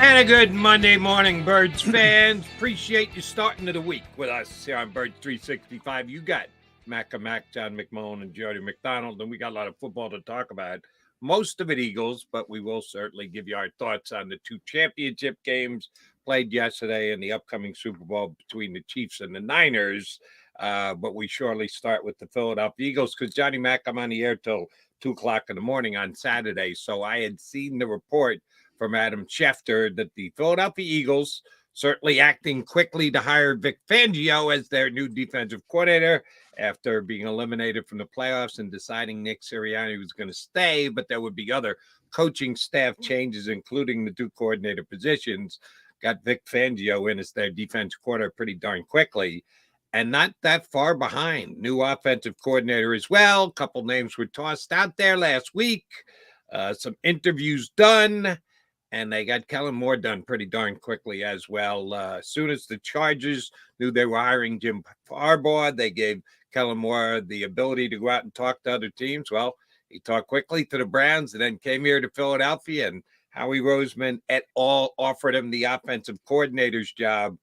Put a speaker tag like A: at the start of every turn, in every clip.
A: And a good Monday morning, Birds fans. Appreciate you starting of the week with us here on Birds 365. You got Mac, John McMullen, and Jody McDonald, and we got a lot of football to talk about. Most of it Eagles, but we will certainly give you our thoughts on the two championship games played yesterday and the upcoming Super Bowl between the Chiefs and the Niners. But we surely start with the Philadelphia Eagles because, Johnny Mac, I'm on the air till 2 o'clock in the morning on Saturday, so I had seen the report from Adam Schefter that the Philadelphia Eagles certainly acting quickly to hire Vic Fangio as their new defensive coordinator after being eliminated from the playoffs and deciding Nick Sirianni was going to stay, but there would be other coaching staff changes, including the two coordinator positions. Got Vic Fangio in as their defense coordinator pretty darn quickly, and not that far behind. New offensive coordinator as well. A couple names were tossed out there last week. Some interviews done. And they got Kellen Moore done pretty darn quickly as well. As soon as the Chargers knew they were hiring Jim Harbaugh, they gave Kellen Moore the ability to go out and talk to other teams. Well, he talked quickly to the Browns and then came here to Philadelphia, and Howie Roseman et al. Offered him the offensive coordinator's job.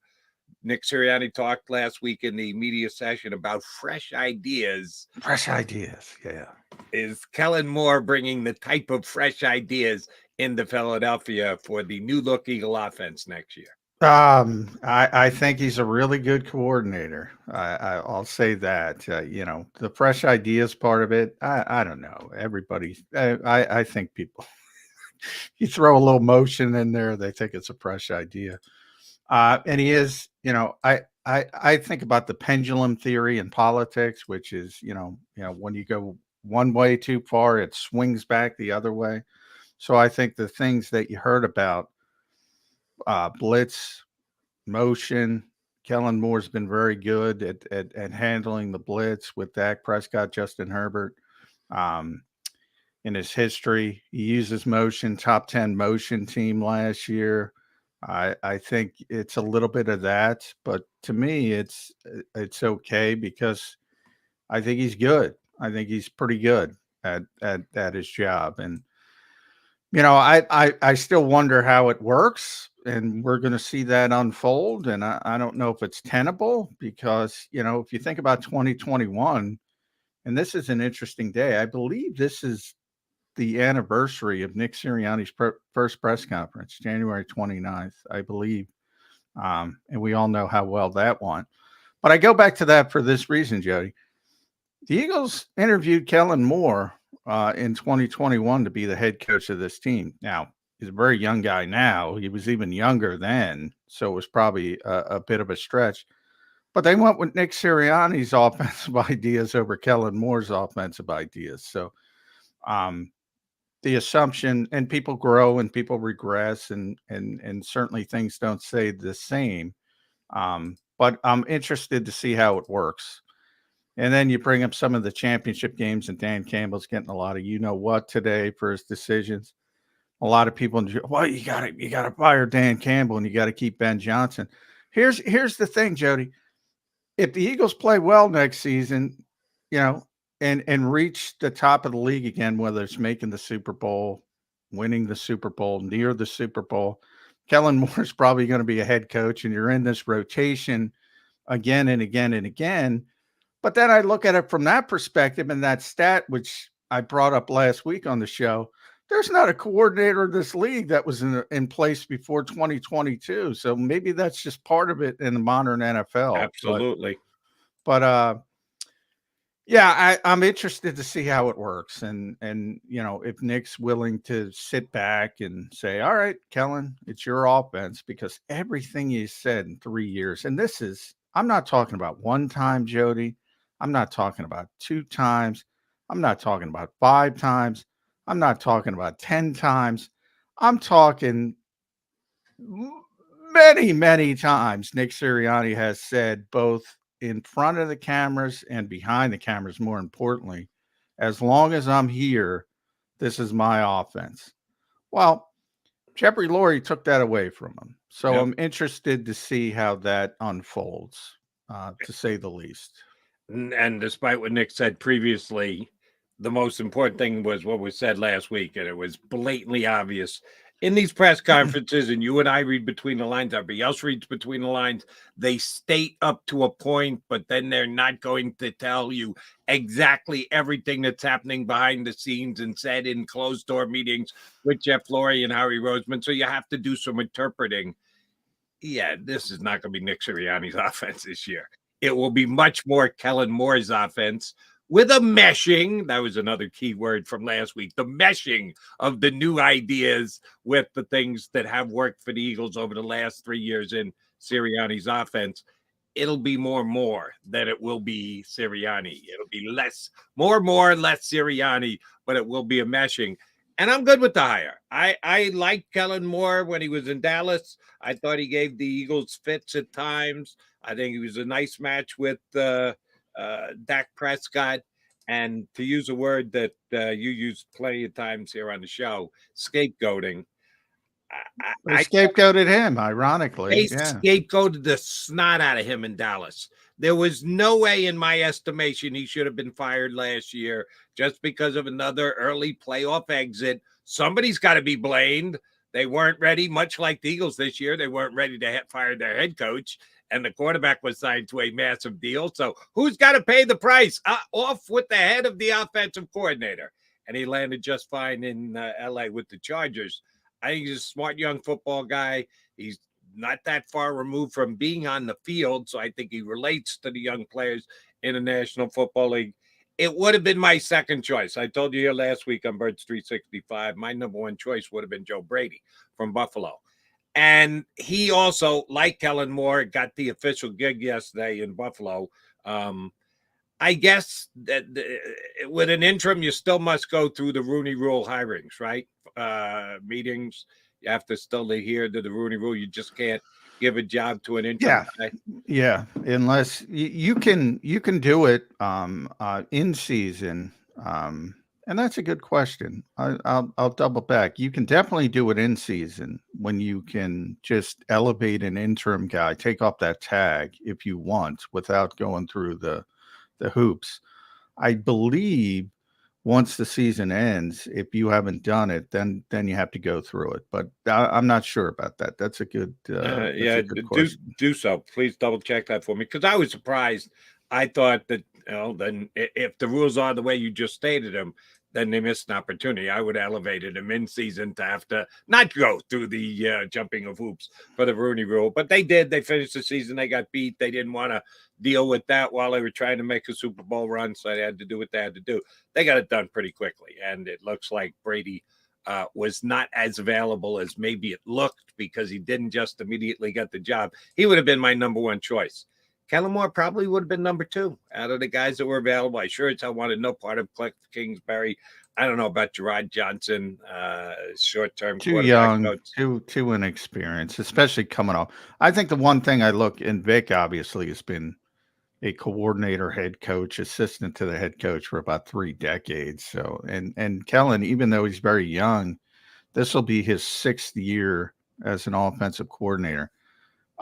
A: Nick Sirianni talked last week in the media session about fresh ideas.
B: Fresh ideas, yeah.
A: Is Kellen Moore bringing the type of fresh ideas into Philadelphia for the new look Eagle offense next year?
B: I think he's a really good coordinator. I'll say that. The fresh ideas part of it, I don't know. I think people, you throw a little motion in there, they think it's a fresh idea. And he is, I think about the pendulum theory in politics, which is, when you go one way too far, it swings back the other way. So I think the things that you heard about, blitz, motion, Kellen Moore's been very good at handling the blitz with Dak Prescott, Justin Herbert. In his history, he uses motion, top 10 motion team last year. I think it's a little bit of that, but to me, it's okay because I think he's good. I think he's pretty good at his job. And I still wonder how it works, and we're going to see that unfold. And I don't know if it's tenable because, if you think about 2021, and this is an interesting day, I believe this is the anniversary of Nick Sirianni's first press conference, January 29th, I believe. And we all know how well that went. But I go back to that for this reason, Jody. The Eagles interviewed Kellen Moore in 2021 to be the head coach of this team. Now, he's a very young guy now. He was even younger then, so it was probably a bit of a stretch. But they went with Nick Sirianni's offensive ideas over Kellen Moore's offensive ideas. So the assumption, and people grow and people regress, and certainly things don't stay the same. But I'm interested to see how it works. And then you bring up some of the championship games, and Dan Campbell's getting a lot of today for his decisions. A lot of people, well, you gotta fire Dan Campbell and you got to keep Ben Johnson. Here's the thing, Jody. If the Eagles play well next season, and reach the top of the league again, whether it's making the Super Bowl, winning the Super Bowl, near the Super Bowl, Kellen Moore's probably going to be a head coach, and you're in this rotation again and again and again. But then I look at it from that perspective, and that stat, which I brought up last week on the show, there's not a coordinator of this league that was in place before 2022. So maybe that's just part of it in the modern NFL.
A: Absolutely.
B: But yeah, I'm interested to see how it works. And if Nick's willing to sit back and say, all right, Kellen, it's your offense, because everything he said in 3 years, and I'm not talking about one time, Jody. I'm not talking about 2 times. I'm not talking about 5 times. I'm not talking about 10 times. I'm talking many, many times Nick Sirianni has said, both in front of the cameras and behind the cameras, more importantly, as long as I'm here, this is my offense. Well, Jeffrey Lurie took that away from him. So I'm interested to see how that unfolds, to say the least.
A: And despite what Nick said previously, the most important thing was what was said last week, and it was blatantly obvious. in these press conferences, and you and I read between the lines, everybody else reads between the lines, they state up to a point, but then they're not going to tell you exactly everything that's happening behind the scenes and said in closed door meetings with Jeff Lurie and Howie Roseman. So you have to do some interpreting. Yeah, this is not going to be Nick Sirianni's offense this year. It will be much more Kellen Moore's offense with a meshing. That was another key word from last week. The meshing of the new ideas with the things that have worked for the Eagles over the last 3 years in Sirianni's offense. It'll be more than it will be Sirianni. It'll be more, less Sirianni, but it will be a meshing. And I'm good with the hire. I liked Kellen Moore when he was in Dallas. I thought he gave the Eagles fits at times. I think he was a nice match with Dak Prescott. And to use a word that you use plenty of times here on the show, scapegoating.
B: They scapegoated him,
A: They
B: ironically. Yeah.
A: scapegoated the snot out of him in Dallas. There was no way, in my estimation, he should have been fired last year just because of another early playoff exit. Somebody's got to be blamed. They weren't ready, much like the Eagles this year. They weren't ready to fire their head coach, and the quarterback was signed to a massive deal. So who's got to pay the price? Off with the head of the offensive coordinator. And he landed just fine in L.A. with the Chargers. I think he's a smart young football guy. He's not that far removed from being on the field, so I think he relates to the young players in the National Football League. It would have been my second choice. I told you here last week on Birds 365, my number one choice would have been Joe Brady from Buffalo. And he also, like Kellen Moore, got the official gig yesterday in Buffalo. I guess that with an interim, you still must go through the Rooney Rule hirings, right? Meetings. You have to still adhere to the Rooney Rule. You just can't give a job to an interim guy.
B: Yeah. Unless you can do it in season. And that's a good question. I'll double back. You can definitely do it in season when you can just elevate an interim guy, take off that tag if you want, without going through the hoops. I believe once the season ends, if you haven't done it, then you have to go through it. But I'm not sure about that. That's a good
A: do so. Please double check that for me, because I was surprised. I thought that then if the rules are the way you just stated them, then they missed an opportunity. I would have elevated him in season to have to not go through the jumping of hoops for the Rooney Rule. But they did. They finished the season. They got beat. They didn't want to deal with that while they were trying to make a Super Bowl run, so they had to do what they had to do. They got it done pretty quickly, and it looks like Brady was not as available as maybe it looked, because he didn't just immediately get the job. He would have been my number one choice. Kellen Moore probably would have been number two out of the guys that were available. I sure as hell wanted no part of Cliff Kingsbury. I don't know about Gerard Johnson, short-term
B: too young, too inexperienced, especially coming off. I think the one thing I look, and Vic obviously has been a coordinator, head coach, assistant to the head coach for about 3 decades. So, and Kellen, even though he's very young, this will be his 6th year as an offensive coordinator.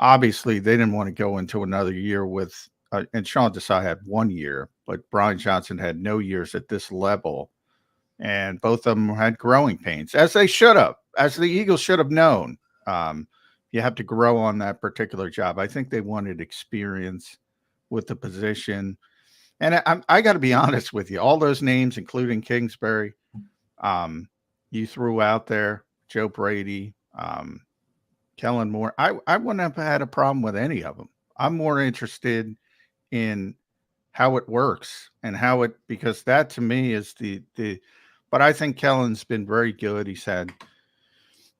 B: Obviously, they didn't want to go into another year with, and Sean Desai had 1 year, but Brian Johnson had no years at this level. And both of them had growing pains, as they should have, as the Eagles should have known. You have to grow on that particular job. I think they wanted experience with the position. And I got to be honest with you, all those names, including Kingsbury, you threw out there, Joe Brady, Kellen Moore, I wouldn't have had a problem with any of them. I'm more interested in how it works and how it, because that to me is but I think Kellen's been very good. He's had,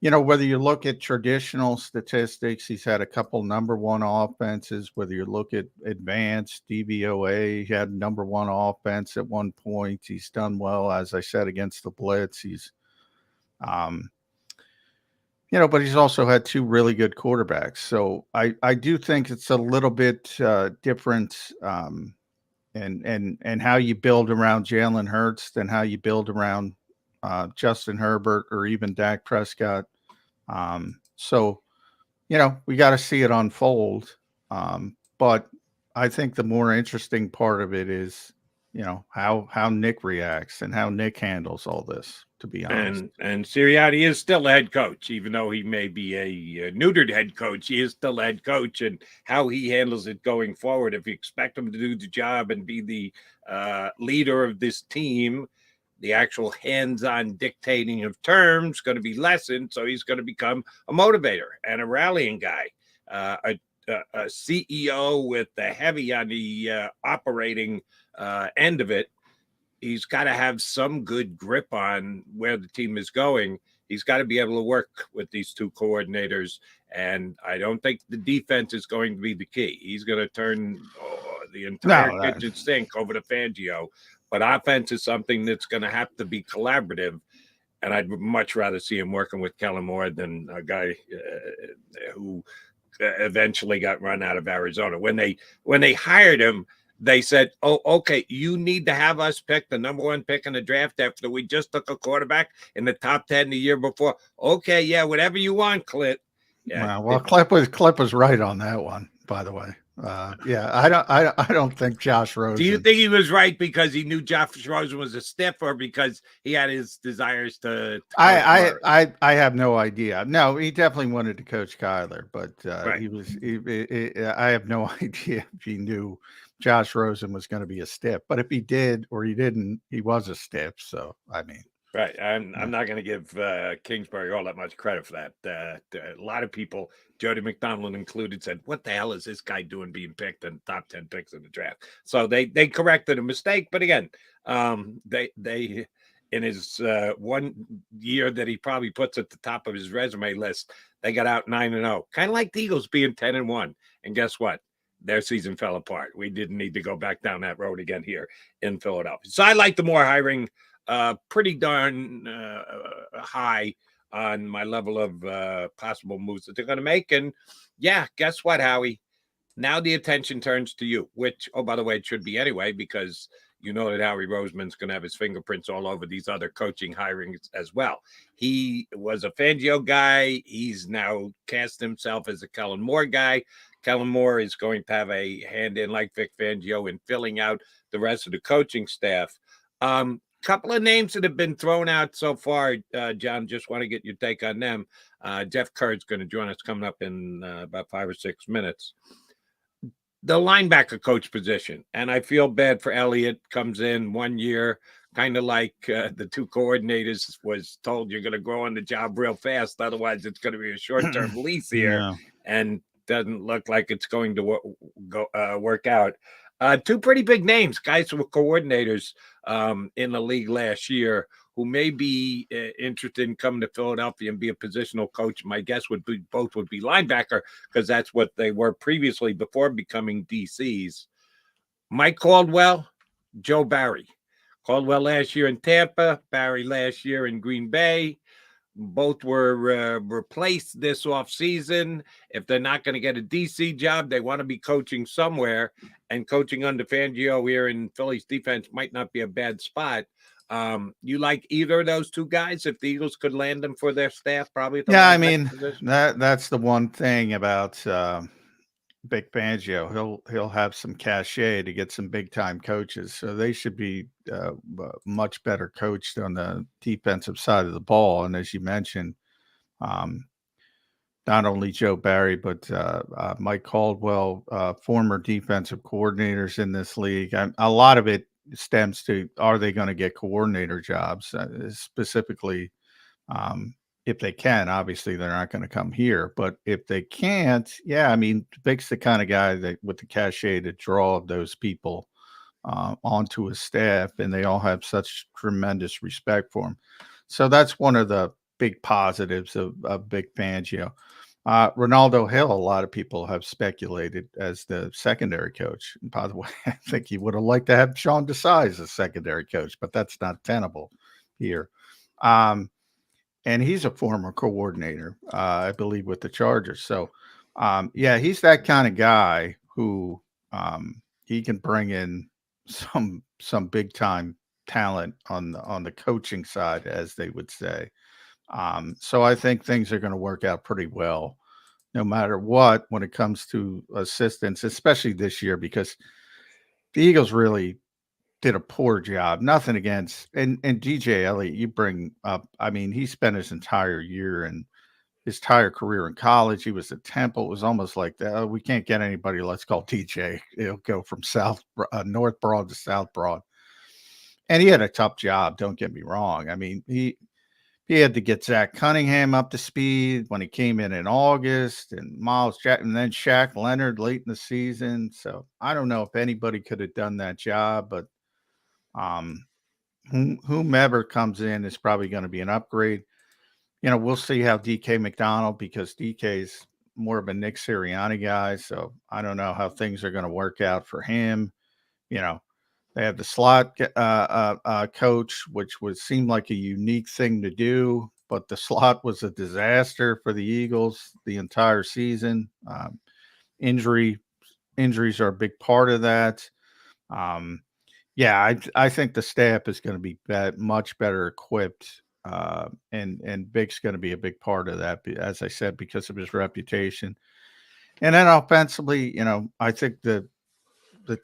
B: whether you look at traditional statistics, he's had a couple number one offenses. Whether you look at advanced DVOA, he had number one offense at one point. He's done well, as I said, against the blitz. He's, but he's also had 2 really good quarterbacks. So I do think it's a little bit different, and how you build around Jalen Hurts than how you build around Justin Herbert or even Dak Prescott. So, we got to see it unfold. But I think the more interesting part of it is how Nick reacts and how Nick handles all this, to be honest.
A: And Sirianni is still a head coach, even though he may be a neutered head coach. He is still a head coach, and how he handles it going forward. If you expect him to do the job and be the leader of this team, the actual hands-on dictating of terms going to be lessened. So he's going to become a motivator and a rallying guy, a CEO with the heavy on the operating end of it. He's got to have some good grip on where the team is going. He's got to be able to work with these two coordinators. And I don't think the defense is going to be the key. He's going to turn the entire kitchen sink over to Fangio. But offense is something that's going to have to be collaborative. And I'd much rather see him working with Kellen more than a guy who eventually got run out of Arizona. When they hired him, they said, "Oh, okay, you need to have us pick the number 1 pick in the draft after we just took a quarterback in the top 10 the year before." Okay, yeah, whatever you want, Clint.
B: Yeah, well, Clip was right on that one, by the way. Yeah, I don't think Josh Rosen.
A: Do you think he was right because he knew Josh Rosen was a stiff, or because he had his desires to
B: I have no idea. No, he definitely wanted to coach Kyler, but right. I have no idea if he knew Josh Rosen was going to be a stiff. But if he did or he didn't, he was a stiff. So I mean.
A: Right. I'm not going to give Kingsbury all that much credit for that. A lot of people, Jody McDonald included, said, "What the hell is this guy doing being picked in the top 10 picks in the draft?" So they corrected a mistake. But again, they in his 1 year that he probably puts at the top of his resume list, they got out 9-0, kind of like the Eagles being 10-1. And guess what? Their season fell apart. We didn't need to go back down that road again here in Philadelphia. So I like the more hiring. Pretty darn high on my level of possible moves that they're going to make. And yeah, guess what, Howie? Now the attention turns to you, which, oh, by the way, it should be anyway, because you know that Howie Roseman's going to have his fingerprints all over these other coaching hirings as well. He was a Fangio guy. He's now cast himself as a Kellen Moore guy. Kellen Moore is going to have a hand in, like Vic Fangio, in filling out the rest of the coaching staff. Couple of names that have been thrown out so far, John, just want to get your take on them. Jeff Kerr's going to join us coming up in about 5 or 6 minutes. The linebacker coach position, and I feel bad for Elliott. Comes in 1 year, kind of like the two coordinators was told, you're going to grow on the job real fast. Otherwise, it's going to be a short-term lease here, and doesn't look like it's going to work out. Two pretty big names, guys who were coordinators in the league last year, who may be interested in coming to Philadelphia and be a positional coach. My guess would be both would be linebacker, because that's what they were previously before becoming DCs. Mike Caldwell, Joe Barry. Caldwell last year in Tampa, Barry last year in Green Bay. Both were replaced this offseason. If they're not going to get a DC job, they want to be coaching somewhere. And coaching under Fangio here in Philly's defense might not be a bad spot. You like either of those two guys? If the Eagles could land them for their staff, probably.
B: I mean, that's the one thing about Vic Fangio. He'll have some cachet to get some big time coaches, so they should be much better coached on the defensive side of the ball. And as you mentioned, not only Joe Barry, but Mike Caldwell, former defensive coordinators in this league. A lot of it stems to, are they going to get coordinator jobs? Specifically, if they can. Obviously, they're not going to come here. But if they can't, I mean, Vic's the kind of guy that with the cachet to draw those people onto his staff, and they all have such tremendous respect for him. So that's one of the big positives of Vic Fangio. Ronaldo Hill, a lot of people have speculated as the secondary coach. And by the way, I think he would have liked to have Sean Desai as a secondary coach, but that's not tenable here. And he's a former coordinator, I believe, with the Chargers. So, he's that kind of guy who he can bring in some big time talent on the coaching side, as they would say. So I think things are going to work out pretty well, no matter what, when it comes to assistants, especially this year, because the Eagles really did a poor job. Nothing against and DJ Elliott, you bring up. I mean, he spent his entire year and his entire career in college. He was at Temple. It was almost like that. Oh, we can't get anybody. Let's call TJ. He'll go from North Broad to South Broad. And he had a tough job. Don't get me wrong. I mean, he had to get Zach Cunningham up to speed when he came in August, and Miles Jack, and then Shaq Leonard late in the season. So I don't know if anybody could have done that job, but um, whomever comes in is probably going to be an upgrade. We'll see how DK McDonald, because DK's more of a Nick Sirianni guy. So I don't know how things are going to work out for him. They have the slot coach, which would seem like a unique thing to do, but the slot was a disaster for the Eagles the entire season. Injuries are a big part of that. I think the staff is going to be much better equipped, and Vic's going to be a big part of that, as I said, because of his reputation. And then offensively, I think the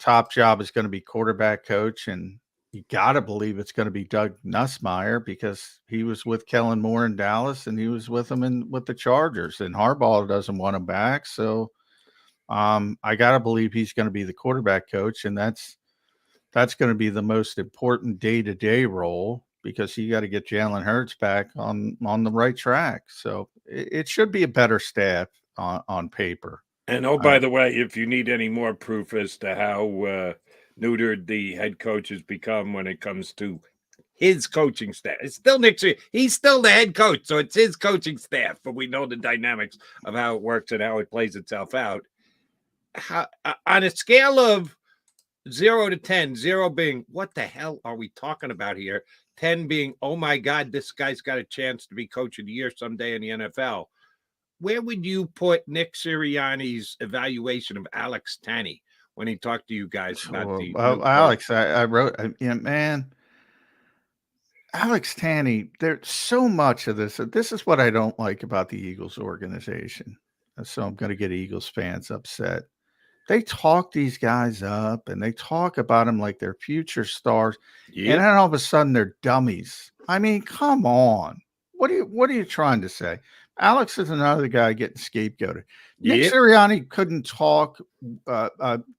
B: top job is going to be quarterback coach, and you got to believe it's going to be Doug Nussmeier, because he was with Kellen Moore in Dallas and he was with him with the Chargers, and Harbaugh doesn't want him back. So I got to believe he's going to be the quarterback coach, and that's going to be the most important day-to-day role, because you got to get Jalen Hurts back on the right track. So it should be a better staff on paper.
A: And by the way, if you need any more proof as to how neutered the head coach has become when it comes to his coaching staff, it's still Nick. He's still the head coach, so it's his coaching staff. But we know the dynamics of how it works and how it plays itself out. On a scale of 0 to 10, 0 being what the hell are we talking about here? 10 being, oh my God, this guy's got a chance to be coach of the year someday in the NFL. Where would you put Nick Sirianni's evaluation of Alex Tanny when he talked to you guys about
B: Alex? I wrote, man, Alex Tanny. There's so much of this. This is what I don't like about the Eagles organization. So I'm going to get Eagles fans upset. They talk these guys up and they talk about them like they're future stars, and then all of a sudden they're dummies. I mean, come on. What are you trying to say? Alex is another guy getting scapegoated. Nick Sirianni couldn't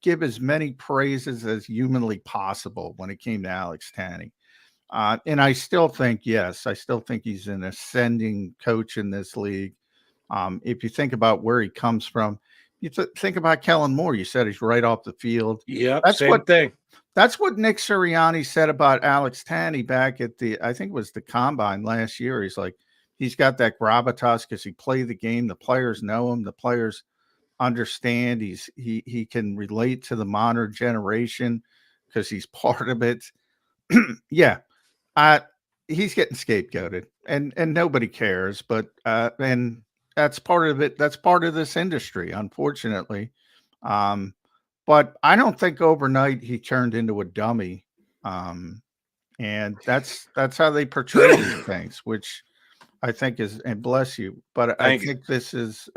B: give as many praises as humanly possible when it came to Alex Tanny. And I still think he's an ascending coach in this league. If you think about where he comes from, you think about Kellen Moore. You said he's right off the field.
A: Yeah, same thing.
B: That's what Nick Sirianni said about Alex Tanny back at I think it was the Combine last year. He's like, he's got that gravitas because he played the game. The players know him. The players understand. He can relate to the modern generation because he's part of it. Yeah, he's getting scapegoated, and nobody cares. But and that's part of it. That's part of this industry, unfortunately. But I don't think overnight he turned into a dummy. And that's how they portray these things, which I think is, and bless you, but I think this is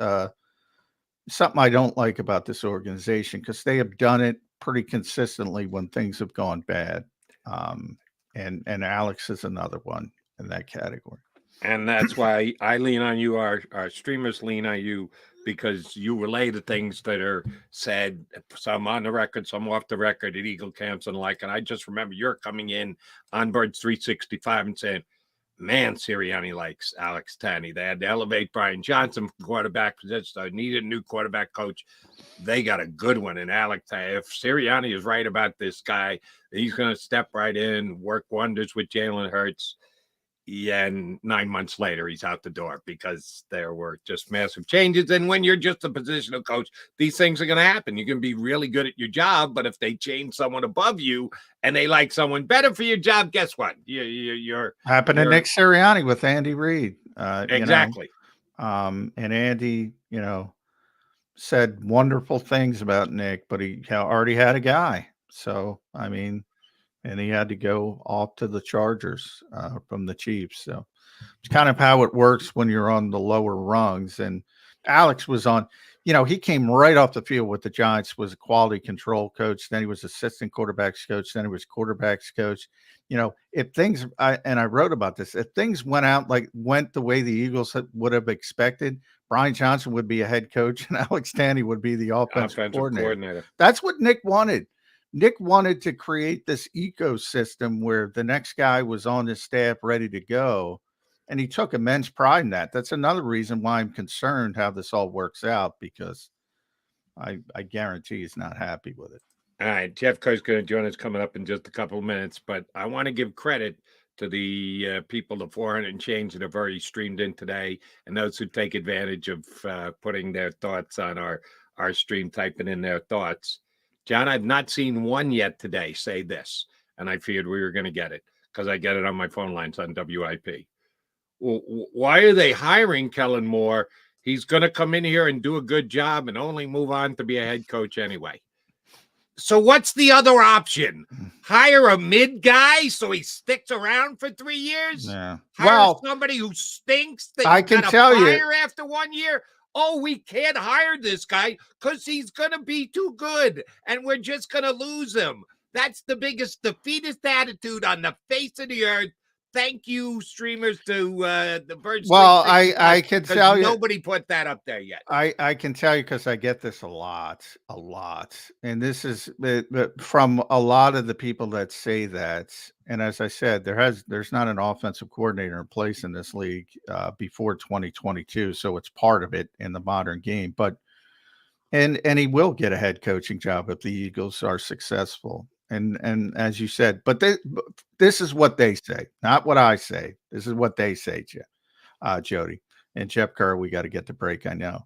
B: something I don't like about this organization, because they have done it pretty consistently when things have gone bad. And Alex is another one in that category.
A: And that's why I lean on you. Our streamers lean on you, because you relay the things that are said, some on the record, some off the record at Eagle camps and like. And I just remember you're coming in on Birds 365 and saying, man, Sirianni likes Alex Tanny. They had to elevate Brian Johnson from quarterback position. So they needed a new quarterback coach. They got a good one in Alex Tanny. If Sirianni is right about this guy, he's going to step right in, work wonders with Jalen Hurts. Yeah, and 9 months later, he's out the door because there were just massive changes. And when you're just a positional coach, these things are going to happen. You can be really good at your job, but if they change someone above you and they like someone better for your job, guess what? You're
B: happened to Nick Sirianni with Andy Reid.
A: Exactly.
B: And Andy, said wonderful things about Nick, but he already had a guy. So, I mean, and he had to go off to the Chargers from the Chiefs. So It's kind of how it works when you're on the lower rungs. And Alex was on, he came right off the field with the Giants, was a quality control coach. Then he was assistant quarterbacks coach. Then he was quarterbacks coach. If things, I wrote about this, if things went the way the Eagles would have expected, Brian Johnson would be a head coach and Alex Tanny would be the offensive coordinator. That's what Nick wanted. Nick wanted to create this ecosystem where the next guy was on his staff ready to go. And he took immense pride in that. That's another reason why I'm concerned how this all works out, because I guarantee he's not happy with it.
A: All right. Jeff Kerr's going to join us coming up in just a couple of minutes, but I want to give credit to the people, the 400 and change that have already streamed in today, and those who take advantage of putting their thoughts on our stream, typing in their thoughts. John, I've not seen one yet today say this, and I figured we were going to get it because I get it on my phone lines on WIP. Well, why are they hiring Kellen Moore? He's going to come in here and do a good job and only move on to be a head coach anyway. So what's the other option? Hire a mid guy so he sticks around for 3 years?
B: Yeah.
A: Hire somebody who stinks that
B: I can tell you
A: after 1 year? Oh, we can't hire this guy because he's going to be too good and we're just going to lose him. That's the biggest defeatist attitude on the face of the earth. Thank you, streamers, to the Birds.
B: Well, I can tell you.
A: Nobody put that up there yet.
B: I can tell you because I get this a lot. And this is from a lot of the people that say that. And as I said, there's not an offensive coordinator in place in this league before 2022. So it's part of it in the modern game. But and he will get a head coaching job if the Eagles are successful. And as you said, but this is what they say, not what I say. This is what they say, Jody. And Jeff Kerr, we got to get the break, I know.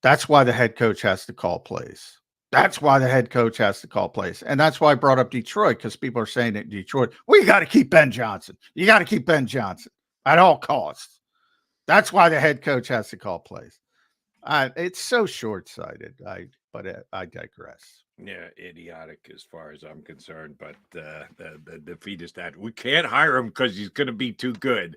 B: That's why the head coach has to call plays. That's why the head coach has to call plays. And that's why I brought up Detroit, because people are saying that Detroit, well, you got to keep Ben Johnson. You got to keep Ben Johnson at all costs. That's why the head coach has to call plays. It's so short-sighted, but I digress.
A: Yeah, idiotic as far as I'm concerned. But the defeatist that we can't hire him because he's going to be too good.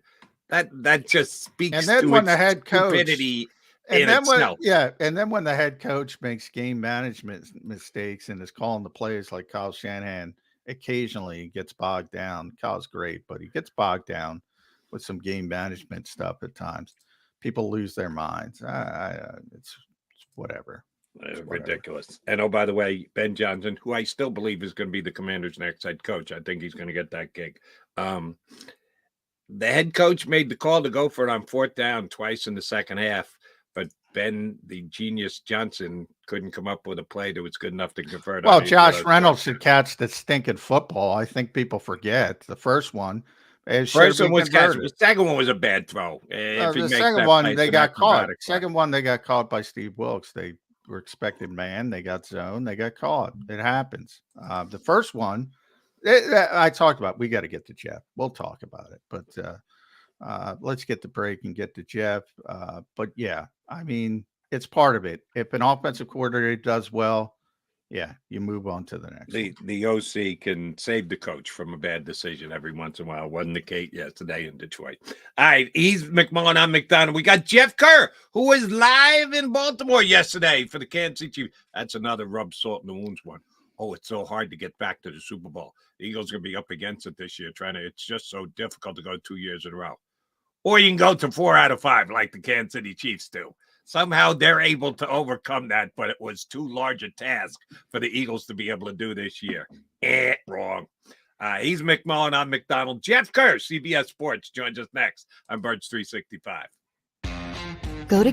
A: That just speaks
B: and then
A: to
B: when the head coach,
A: stupidity
B: and
A: in
B: then
A: itself.
B: And then when the head coach makes game management mistakes and is calling the plays like Kyle Shanahan, occasionally gets bogged down. Kyle's great, but he gets bogged down with some game management stuff at times. People lose their minds. It's whatever.
A: Ridiculous. And oh, by the way, Ben Johnson, who I still believe is going to be the Commanders' next head coach. I think he's going to get that gig. The head coach made the call to go for it on 4th down twice in the second half, but Ben, the genius Johnson, couldn't come up with a play that was good enough to convert.
B: Well, Josh Reynolds should catch the stinking football. I think people forget the first one.
A: First one was catch. The second one was a bad throw.
B: The second one, they got caught. Second one, they got caught by Steve Wilkes. They were expected man. They got zone. They got caught. It happens. The first one, I talked about. We got to get to Jeff. We'll talk about it. But let's get the break and get to Jeff. But yeah, I mean, it's part of it. If an offensive coordinator does well, yeah, you move on to the next.
A: The OC can save the coach from a bad decision every once in a while. Wasn't the case yesterday in Detroit. All right, he's McMullen. I'm McDonald. We got Jeff Kerr, who was live in Baltimore yesterday for the Kansas City Chiefs. That's another rub salt in the wounds one. Oh, it's so hard to get back to the Super Bowl. The Eagles are going to be up against it this year. It's just so difficult to go 2 years in a row. Or you can go to 4 out of 5 like the Kansas City Chiefs do. Somehow they're able to overcome that, but it was too large a task for the Eagles to be able to do this year. Wrong. He's McMullen. I'm McDonald. Jeff Kerr, CBS Sports, joins us next on Birds 365.
C: Go to